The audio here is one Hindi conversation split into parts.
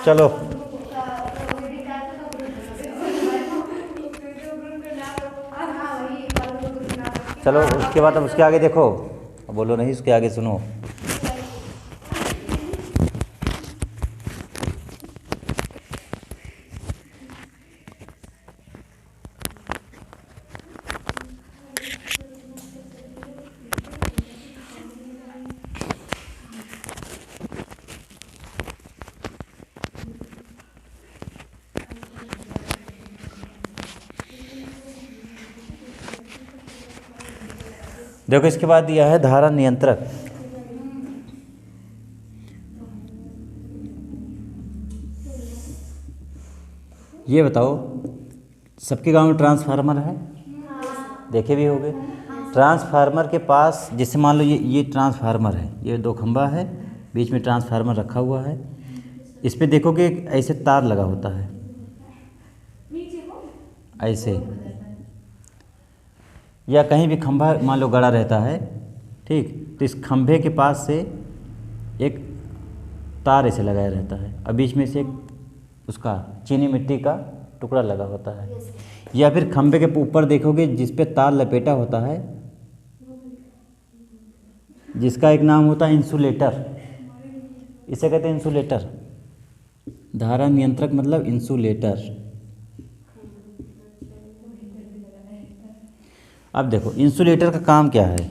चलो चलो उसके बाद अब उसके आगे देखो, बोलो नहीं, उसके आगे सुनो। देखो इसके बाद दिया है धारा नियंत्रक। ये बताओ, सबके गांव में ट्रांसफार्मर है, देखे भी होंगे। ट्रांसफार्मर के पास जैसे मान लो ये ट्रांसफार्मर है, ये दो खंभा है, बीच में ट्रांसफार्मर रखा हुआ है। इस पे देखोगे ऐसे तार लगा होता है, ऐसे, या कहीं भी खंभा मान लो गड़ा रहता है, ठीक, तो इस खंभे के पास से एक तार ऐसे लगाया रहता है और बीच में से एक उसका चीनी मिट्टी का टुकड़ा लगा होता है। या फिर खंभे के ऊपर देखोगे जिस पे तार लपेटा होता है, जिसका एक नाम होता है इंसुलेटर, इसे कहते हैं इंसुलेटर। धारा नियंत्रक मतलब इंसुलेटर। अब देखो इंसुलेटर का काम क्या है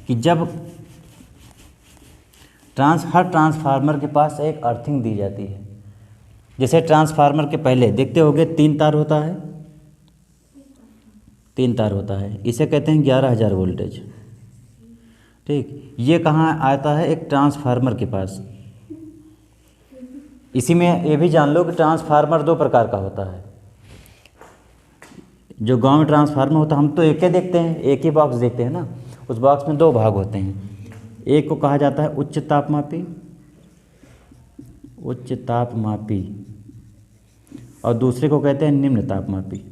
कि जब हर ट्रांसफार्मर के पास एक अर्थिंग दी जाती है। जैसे ट्रांसफार्मर के पहले देखते होगे 3 तार होता है, 3 तार होता है, इसे कहते हैं 11,000 वोल्टेज, ठीक। ये कहाँ आता है? एक ट्रांसफार्मर के पास। इसी में ये भी जान लो कि ट्रांसफार्मर 2 प्रकार का होता है। जो गांव में ट्रांसफार्मर होता है, हम तो एक ही देखते हैं, एक ही बॉक्स देखते हैं ना, उस बॉक्स में 2 भाग होते हैं। एक को कहा जाता है उच्च तापमापी, उच्च तापमापी, और दूसरे को कहते हैं निम्न तापमापी।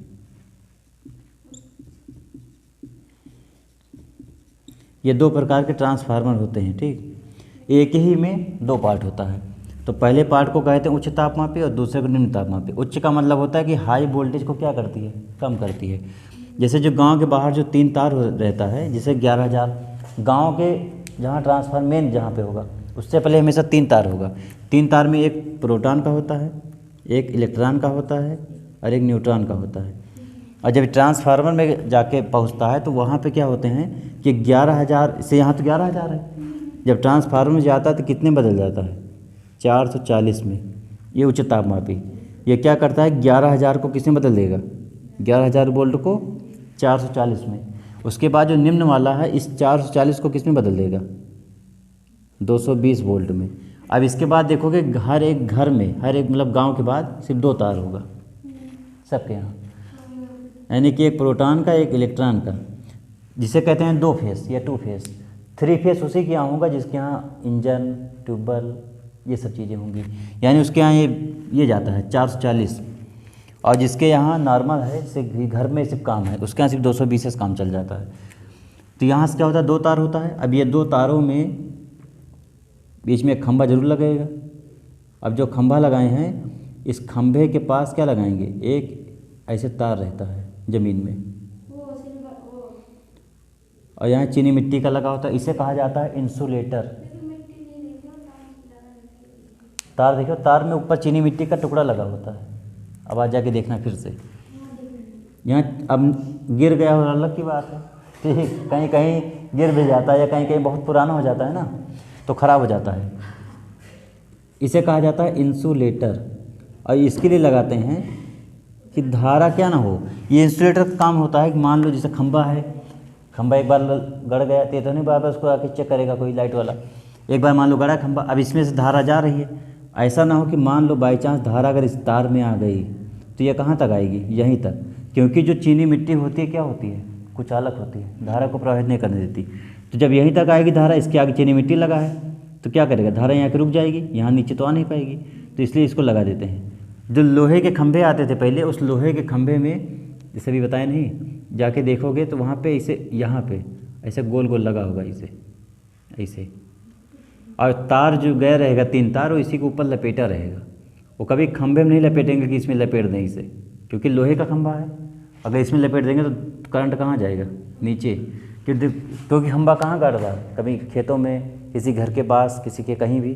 ये 2 प्रकार के ट्रांसफार्मर होते हैं, ठीक। एक ही में 2 पार्ट होता है। तो पहले पार्ट को कहते हैं उच्च तापमापी और दूसरे को निम्न तापमापी। उच्च का मतलब होता है कि हाई वोल्टेज को क्या करती है? कम करती है। जैसे जो गांव के बाहर जो 3 तार रहता है, जैसे 11,000, गांव के जहां ट्रांसफार्मर मेन जहां पे होगा उससे पहले हमेशा 3 तार होगा। 3 तार में एक प्रोटॉन का होता है, एक इलेक्ट्रॉन का होता है और एक न्यूट्रॉन का होता है। और जब ट्रांसफार्मर में जाके पहुंचता है तो वहाँ पे क्या होते हैं कि 11,000 से यहाँ तो 11,000 है, जब ट्रांसफार्मर में जाता है तो कितने बदल जाता है? 440 में। ये उच्च तापमापी ये क्या करता है? 11,000 को किसमें बदल देगा? 11,000 वोल्ट को 440 में। उसके बाद जो निम्न वाला है इस 440 को किसमें बदल देगा? 220 वोल्ट में। अब इसके बाद देखोगे हर एक घर में, हर एक मतलब गांव के बाद सिर्फ 2 तार होगा सबके यहाँ, यानी कि एक प्रोटॉन का एक इलेक्ट्रॉन का, जिसे कहते हैं 2 फेस या 2 फेस। 3 फेस उसी के यहाँ होगा जिसके यहाँ इंजन, ट्यूबवेल, ये सब चीज़ें होंगी, यानी उसके यहाँ ये जाता है 440। और जिसके यहाँ नॉर्मल है, सिर्फ घर में सिर्फ काम है, उसके यहाँ सिर्फ 220 से काम चल जाता है। तो यहाँ से क्या होता है? 2 तार होता है। अब ये 2 तारों में बीच में एक खंभा जरूर लगेगा। अब जो खंभा लगाए हैं, इस खंभे के पास क्या लगाएंगे? एक ऐसे तार रहता है ज़मीन में, और यहाँ चीनी मिट्टी का लगा होता है, इसे कहा जाता है इंसुलेटर। तार देखो, तार में ऊपर चीनी मिट्टी का टुकड़ा लगा होता है। अब आ जाके देखना फिर से, यहाँ अब गिर गया हो अलग की बात है, ठीक, कहीं कहीं गिर भी जाता है या कहीं कहीं बहुत पुराना हो जाता है ना, तो ख़राब हो जाता है। इसे कहा जाता है इंसुलेटर। और इसके लिए लगाते हैं कि धारा क्या ना हो। ये इंसुलेटर का काम होता है कि मान लो जैसे खंभा है, खंभा एक बार गड़ गया तो नहीं बार बार उसको आके चेक करेगा कोई लाइट वाला। एक बार मान लो गड़ा खंभा, अब इसमें से धारा जा रही है, ऐसा ना हो कि मान लो बाई चांस धारा अगर इस तार में आ गई तो ये कहाँ तक आएगी? यहीं तक, क्योंकि जो चीनी मिट्टी होती है क्या होती है? कुछ अलग होती है, धारा को प्रभावित नहीं करने देती। तो जब यहीं तक आएगी धारा, इसके आगे चीनी मिट्टी लगा है तो क्या करेगा? धारा यहाँ के रुक जाएगी, यहाँ नीचे तो आ नहीं पाएगी, तो इसलिए इसको लगा देते हैं। जो लोहे के खंभे आते थे पहले, उस लोहे के खंभे में जैसे भी बताया नहीं, जाके देखोगे तो वहाँ पे इसे यहाँ पे ऐसे गोल गोल लगा होगा, इसे ऐसे, और तार जो गया रहेगा 3 तार, वो इसी के ऊपर लपेटा रहेगा। वो कभी खंभे में नहीं लपेटेंगे कि इसमें लपेट दें इसे, क्योंकि लोहे का खंभा है। अगर इसमें लपेट देंगे तो करंट कहाँ जाएगा? नीचे। क्योंकि खंभा कहाँ गाड़ रहा है? कभी खेतों में, किसी घर के पास, किसी के कहीं भी।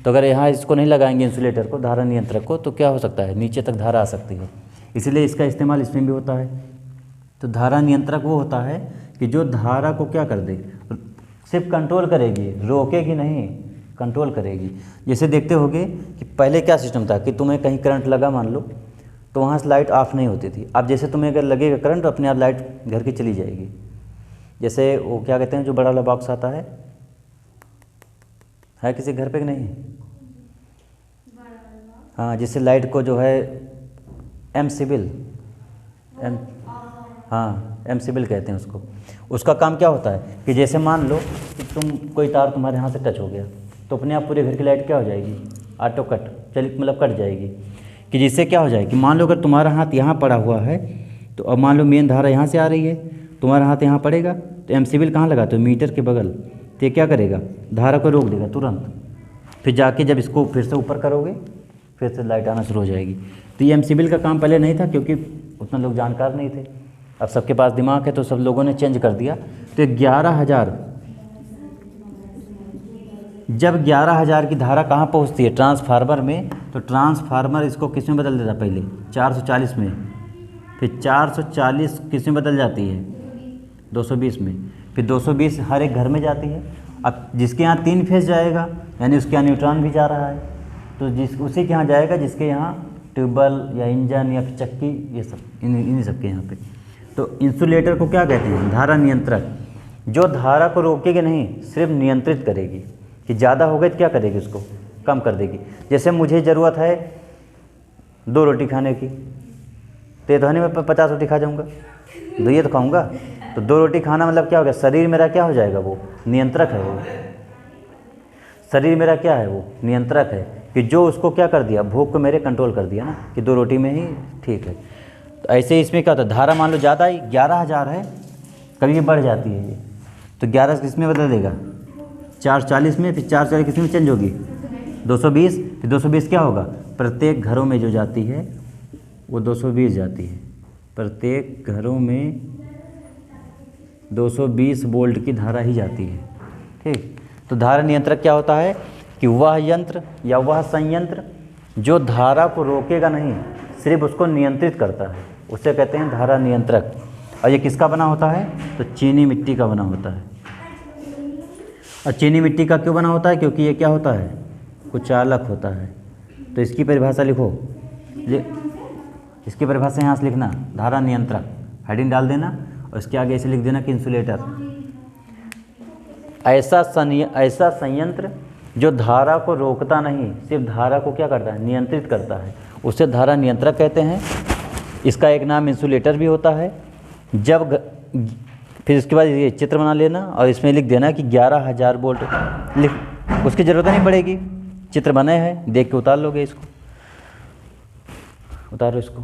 तो अगर यहाँ इसको नहीं लगाएंगे इंसुलेटर को, धारा नियंत्रक को, तो क्या हो सकता है? नीचे तक धारा आ सकती है। इसलिए इसका इस्तेमाल इसमें भी होता है। तो धारा नियंत्रक वो होता है कि जो धारा को क्या कर दे, सिर्फ कंट्रोल करेगी, रोकेगी नहीं, कंट्रोल करेगी। जैसे देखते होगे कि पहले क्या सिस्टम था कि तुम्हें कहीं करंट लगा मान लो, तो वहाँ से लाइट ऑफ नहीं होती थी। अब जैसे तुम्हें अगर लगेगा करंट, तो अपने आप लाइट घर की चली जाएगी। जैसे वो क्या कहते हैं, जो बड़ा वाला बॉक्स आता है किसी घर पे कि नहीं? हाँ, जिससे लाइट को जो है एमसीबील कहते हैं उसको। उसका काम क्या होता है कि जैसे मान लो कि कोई तार तुम्हारे यहाँ से टच हो गया, तो अपने आप पूरे घर की लाइट क्या हो जाएगी? ऑटो कट, मतलब कट जाएगी। कि जिससे क्या हो जाए कि मान लो अगर तुम्हारा हाथ यहाँ पड़ा हुआ है, तो अब मान लो मेन धारा यहाँ से आ रही है, तुम्हारा हाथ यहाँ पड़ेगा, तो एमसीबील कहाँ लगाते हो? मीटर के बगल। तो ये क्या करेगा? धारा को रोक देगा तुरंत। फिर जाके जब इसको फिर से ऊपर करोगे, फिर से लाइट आना शुरू हो जाएगी। तो ये एमसीबील का काम पहले नहीं था, क्योंकि उतना लोग जानकार नहीं थे। अब सबके पास दिमाग है, तो सब लोगों ने चेंज कर दिया। तो 11,000, जब 11,000 की धारा कहाँ पहुँचती है? ट्रांसफार्मर में। तो ट्रांसफार्मर इसको किस में बदल देता? पहले 440 में, फिर 440 किस में बदल जाती है? 220 में, फिर 220 हर एक घर में जाती है। अब जिसके यहाँ 3 फेज जाएगा, यानी उसके यहाँ न्यूट्रॉन भी जा रहा है, तो उसी के यहाँ जाएगा जिसके यहाँ ट्यूबवेल या इंजन या चक्की, ये सब इन्हीं सब के यहाँ पे। तो इंसुलेटर को क्या कहते हैं? धारा नियंत्रक। जो धारा को रोकेगी नहीं, सिर्फ नियंत्रित करेगी। कि ज़्यादा हो गई तो क्या करेगी? उसको कम कर देगी। जैसे मुझे ज़रूरत है 2 रोटी खाने की, तो ये तो नहीं मैं 50 रोटी खा जाऊँगा, 2 ये तो खाऊँगा। तो 2 रोटी खाना मतलब क्या हो गया? शरीर मेरा क्या हो जाएगा? वो नियंत्रक है। वो शरीर मेरा क्या है? वो नियंत्रक है। कि जो उसको क्या कर दिया? भूख को मेरे कंट्रोल कर दिया ना, कि 2 रोटी में ही ठीक है। तो ऐसे ही इसमें क्या होता है? धारा मान लो ज़्यादा ही 11,000 है, कभी भी बढ़ जाती है ये, तो 11 किस में बदल देगा? 440 में, फिर 440 किस में चेंज होगी? 220, फिर 220 क्या होगा? प्रत्येक घरों में जो जाती है वो 220 जाती है। प्रत्येक घरों में 220 वोल्ट की धारा ही जाती है। ठीक। तो धारा नियंत्रक क्या होता है कि वह यंत्र या वह संयंत्र जो धारा को रोकेगा नहीं, सिर्फ उसको नियंत्रित करता है, उसे कहते हैं धारा नियंत्रक। और ये किसका बना होता है? तो चीनी मिट्टी का बना होता है। और चीनी मिट्टी का क्यों बना होता है? क्योंकि ये क्या होता है? कुछ चालक होता है। तो इसकी परिभाषा लिखो, इसकी परिभाषा यहाँ से लिखना, धारा नियंत्रक, हेडिंग डाल देना, और इसके आगे ऐसे लिख देना कि इंसुलेटर। ऐसा संयंत्र जो धारा को रोकता नहीं, सिर्फ धारा को क्या करता है? नियंत्रित करता है, उसे धारा नियंत्रक कहते हैं। इसका एक नाम इंसुलेटर भी होता है। फिर इसके बाद ये चित्र बना लेना और इसमें लिख देना कि 11,000 वोल्ट लिख, उसकी ज़रूरत नहीं पड़ेगी, चित्र बने हैं, देख के उतार लोगे इसको, उतारो इसको।